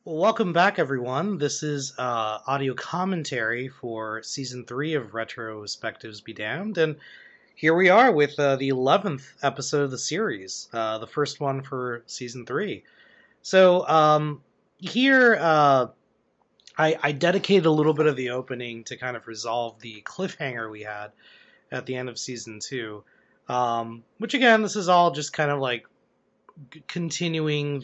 Well, welcome back, everyone. This is audio commentary for season 3 of Retrospectives Be Damned, and here we are with the 11th episode of the series, the first one for season 3. So here I dedicated a little bit of the opening to kind of resolve the cliffhanger we had at the end of season 2, which again, this is all just kind of like continuing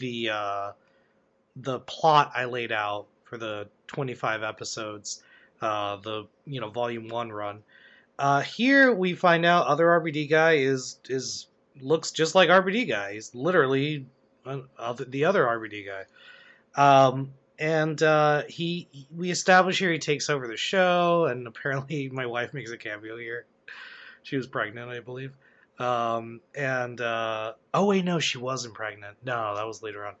the plot I laid out for the 25 episodes, the volume 1 run. Here we find out other RBD guy is looks just like RBD guy. He's literally the other RBD guy. And we establish here he takes over the show, and apparently my wife makes a cameo here. She was pregnant, I believe. Oh wait, no, she wasn't pregnant. No, that was later on.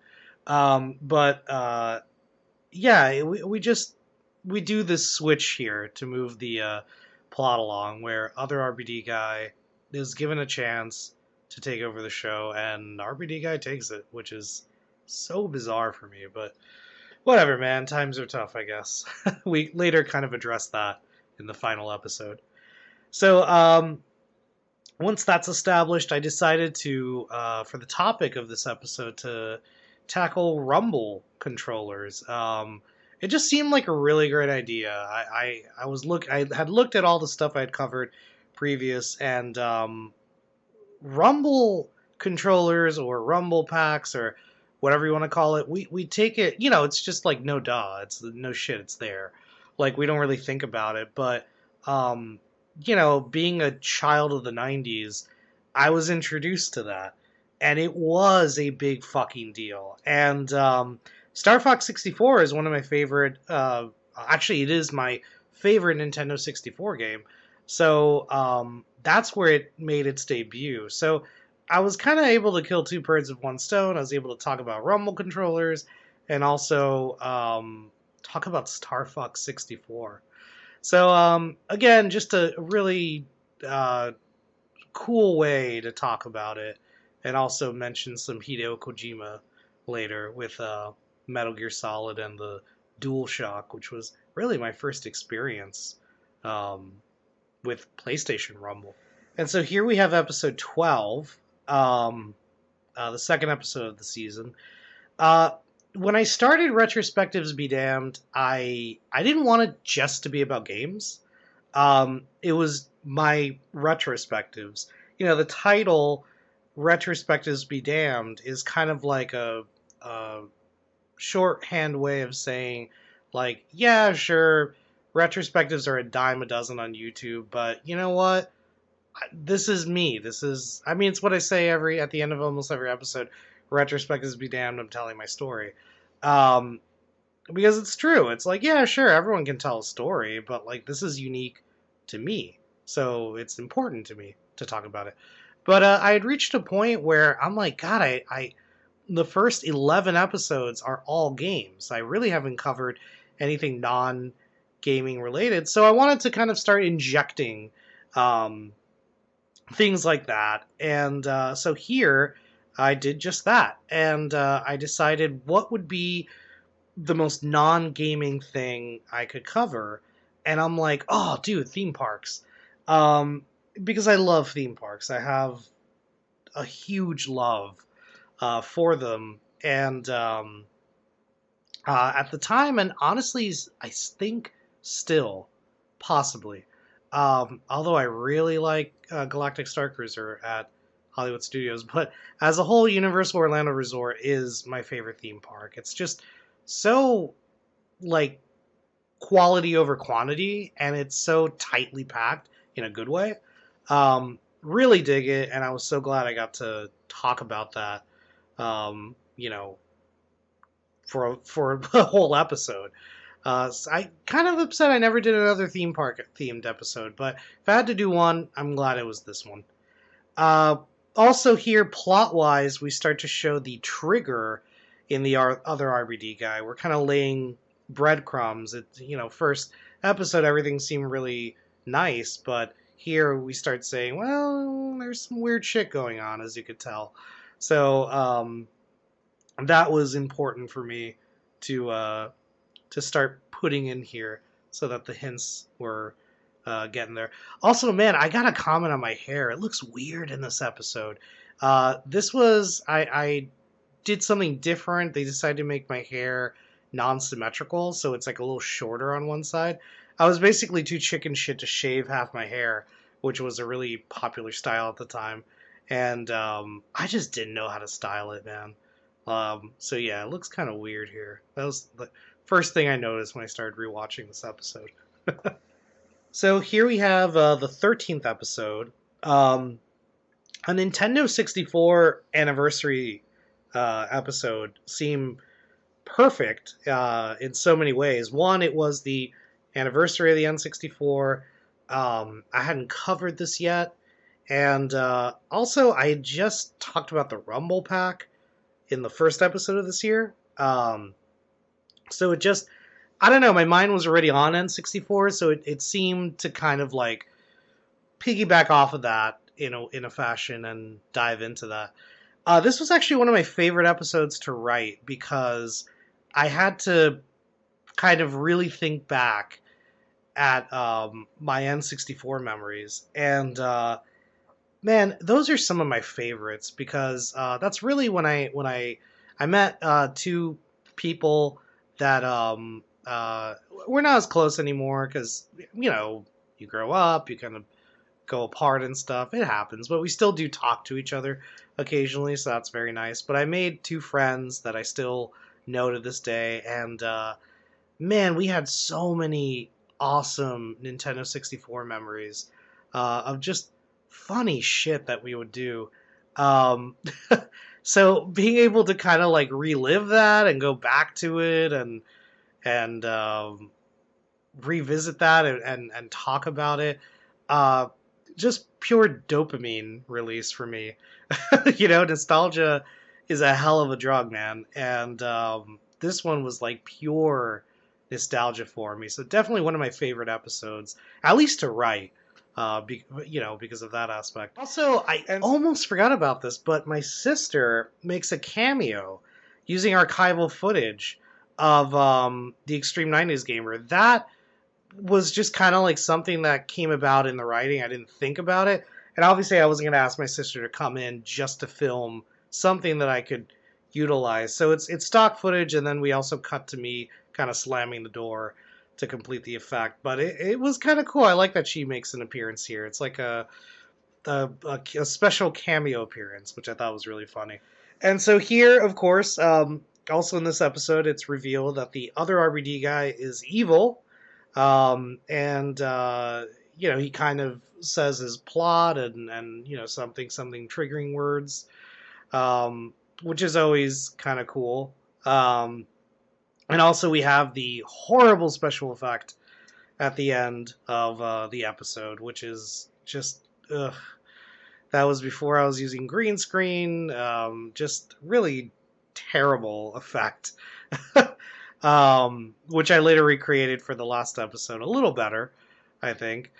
But yeah, we do this switch here to move the plot along, where other RBD guy is given a chance to take over the show, and RBD guy takes it, which is so bizarre for me. But whatever, man. Times are tough, I guess. We later kind of address that in the final episode. So once that's established, I decided to, for the topic of this episode, to tackle Rumble controllers. It just seemed like a really great idea. I had looked at all the stuff I'd covered previous, and Rumble controllers or Rumble packs or whatever you want to call it, we take it. It's just like no duh. It's no shit. It's there. Like we don't really think about it, but being a child of the '90s, I was introduced to that, and it was a big fucking deal. And Star Fox 64 is one of my favorite. Actually, it is my favorite Nintendo 64 game. So that's where it made its debut. So I was kind of able to kill two birds with one stone. I was able to talk about Rumble controllers and also talk about Star Fox 64. So again, just a really cool way to talk about it, and also mention some Hideo Kojima later with Metal Gear Solid and the DualShock, which was really my first experience with PlayStation Rumble. And so here we have episode 12, the second episode of the season. When I started Retrospectives Be Damned, I didn't want it just to be about games. It was my retrospectives. The title Retrospectives Be Damned is kind of like a shorthand way of saying, like, yeah, sure, retrospectives are a dime a dozen on YouTube, but you know what? This is me. It's what I say at the end of almost every episode. Retrospectives be damned, I'm telling my story. Because it's true. It's like, yeah, sure, everyone can tell a story, but like this is unique to me. So it's important to me to talk about it. But I had reached a point where I'm like, God, the first 11 episodes are all games. I really haven't covered anything non-gaming related. So I wanted to kind of start injecting things like that. And so here I did just that. And I decided what would be the most non-gaming thing I could cover. And I'm like, oh, dude, theme parks. Because I love theme parks. I have a huge love for them. And at the time, and honestly, I think still, possibly. Although I really like Galactic Star Cruiser at Hollywood Studios, but as a whole, Universal Orlando Resort is my favorite theme park. It's just so, like, quality over quantity, and it's so tightly packed in a good way. Really dig it, and I was so glad I got to talk about that, for a whole episode. So I kind of upset I never did another theme park themed episode, but if I had to do one, I'm glad it was this one. Also here, plot-wise, we start to show the trigger in the other RBD guy. We're kind of laying breadcrumbs. First episode, everything seemed really nice, but here we start saying, well, there's some weird shit going on, as you could tell. So that was important for me to start putting in here so that the hints were getting there. Also, man, I got a comment on my hair. It looks weird in this episode. This was I did something different. They decided to make my hair non-symmetrical, so it's like a little shorter on one side. I was basically too chicken shit to shave half my hair, which was a really popular style at the time, and I just didn't know how to style it, man. So yeah, it looks kind of weird here. That was the first thing I noticed when I started rewatching this episode. So here we have the 13th episode, a Nintendo 64 anniversary episode. Seemed perfect in so many ways. One, it was the anniversary of the N64. I hadn't covered this yet. And also, I had just talked about the Rumble Pack in the first episode of this year. So it just, I don't know, my mind was already on N64, so it seemed to kind of like piggyback off of that in a fashion and dive into that. This was actually one of my favorite episodes to write because I had to kind of really think back at my N64 memories. And man, those are some of my favorites because that's really when I met two people that we're not as close anymore because you grow up, you kind of go apart and stuff. It happens, but we still do talk to each other occasionally, so that's very nice. But I made two friends that I still know to this day, and man, we had so many awesome Nintendo 64 memories of just funny shit that we would do. So being able to kind of like relive that and go back to it and revisit that and talk about it, just pure dopamine release for me. Nostalgia is a hell of a drug, man, and this one was like pure nostalgia for me. So definitely one of my favorite episodes, at least to write. Because of that aspect. Also, I almost forgot about this, but my sister makes a cameo using archival footage of the Extreme 90s Gamer. That was just kind of like something that came about in the writing. I didn't think about it. And obviously I wasn't going to ask my sister to come in just to film something that I could utilize. So it's stock footage, and then we also cut to me kind of slamming the door to complete the effect. But it was kind of cool. I like that she makes an appearance here. It's like a special cameo appearance, which I thought was really funny. And so here, of course, also in this episode, it's revealed that the other RBD guy is evil. And he kind of says his plot and something triggering words, which is always kind of cool. And also we have the horrible special effect at the end of the episode, which is just, ugh. That was before I was using green screen. Just really terrible effect. Which I later recreated for the last episode. A little better, I think.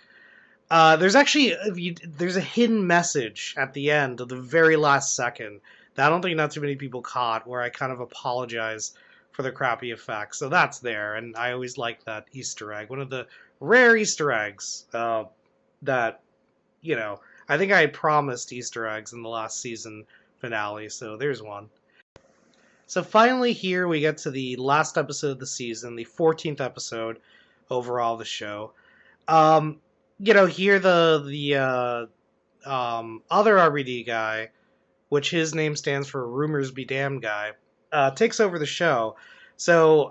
There's a hidden message at the end of the very last second that I don't think not too many people caught, where I kind of apologize for the crappy effects. So that's there, and I always like that Easter egg. One of the rare Easter eggs that, I think I had promised Easter eggs in the last season finale, so there's one. So finally here we get to the last episode of the season, the 14th episode overall of the show. Here the other RBD guy, which his name stands for Rumors Be Damned guy, takes over the show. So,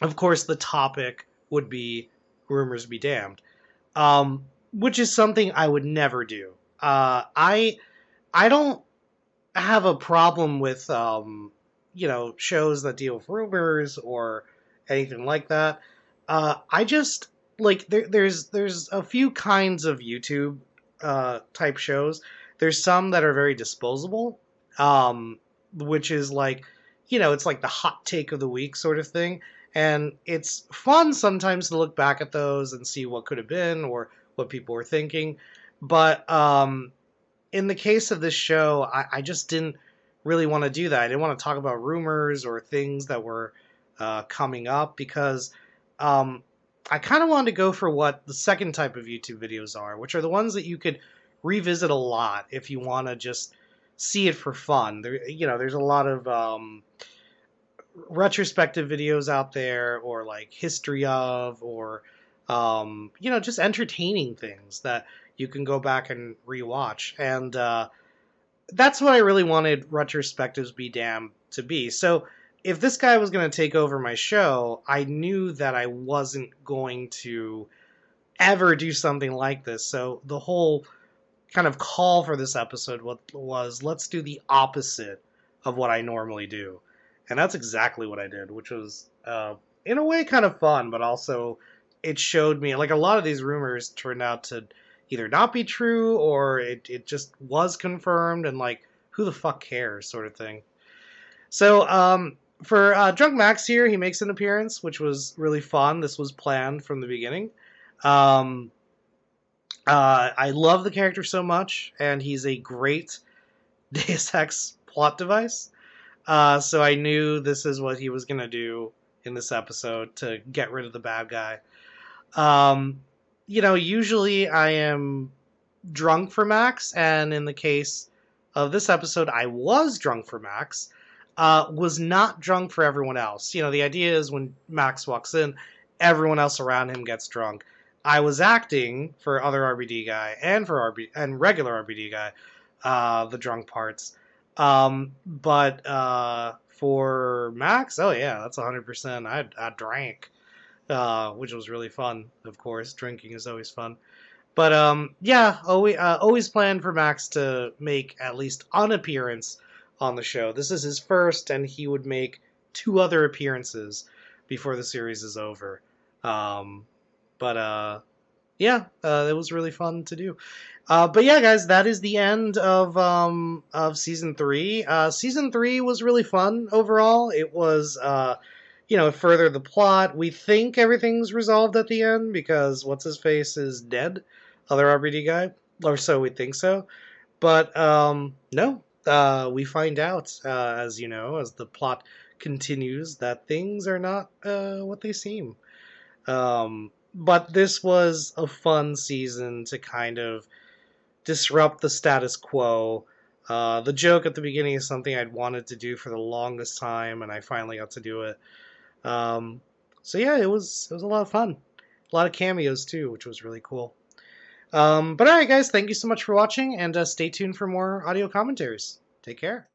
of course, the topic would be Rumors Be Damned, which is something I would never do. I don't have a problem with shows that deal with rumors or anything like that. I just like there's a few kinds of YouTube type shows. There's some that are very disposable, which is like it's like the hot take of the week sort of thing, and it's fun sometimes to look back at those and see what could have been or what people were thinking. But in the case of this show, I just didn't really want to do that. I didn't want to talk about rumors or things that were coming up because um, I kind of wanted to go for what the second type of YouTube videos are, which are the ones that you could revisit a lot if you want to just see it for fun. There's a lot of retrospective videos out there, or like history of, or just entertaining things that you can go back and rewatch. And that's what I really wanted Retrospectives Be Damned to be. So if this guy was going to take over my show, I knew that I wasn't going to ever do something like this. So the whole kind of call for this episode was let's do the opposite of what I normally do. And that's exactly what I did, which was, in a way, kind of fun, but also it showed me, like, a lot of these rumors turned out to either not be true or it just was confirmed, and, like, who the fuck cares, sort of thing. So, for Drunk Max here, he makes an appearance, which was really fun. This was planned from the beginning. I love the character so much, and he's a great Deus Ex plot device. So I knew this is what he was going to do in this episode to get rid of the bad guy. Usually I am drunk for Max, and in the case of this episode, I was drunk for Max, was not drunk for everyone else. The idea is when Max walks in, everyone else around him gets drunk. I was acting for other RBD guy and for regular RBD guy, the drunk parts. But for Max, oh yeah, that's 100%. I drank, which was really fun. Of course, drinking is always fun. But yeah, always planned for Max to make at least an appearance on the show. This is his first, and he would make 2 other appearances before the series is over. Yeah, it was really fun to do. But yeah, guys, that is the end of season 3. Season 3 was really fun overall. It was it furthered the plot. We think everything's resolved at the end because what's his face is dead, other RBD guy, or so we think so. But no, we find out as as the plot continues that things are not what they seem. But this was a fun season to kind of disrupt the status quo. The joke at the beginning is something I'd wanted to do for the longest time, and I finally got to do it. So yeah, it was a lot of fun. A lot of cameos too, which was really cool. But alright guys, thank you so much for watching, and stay tuned for more audio commentaries. Take care.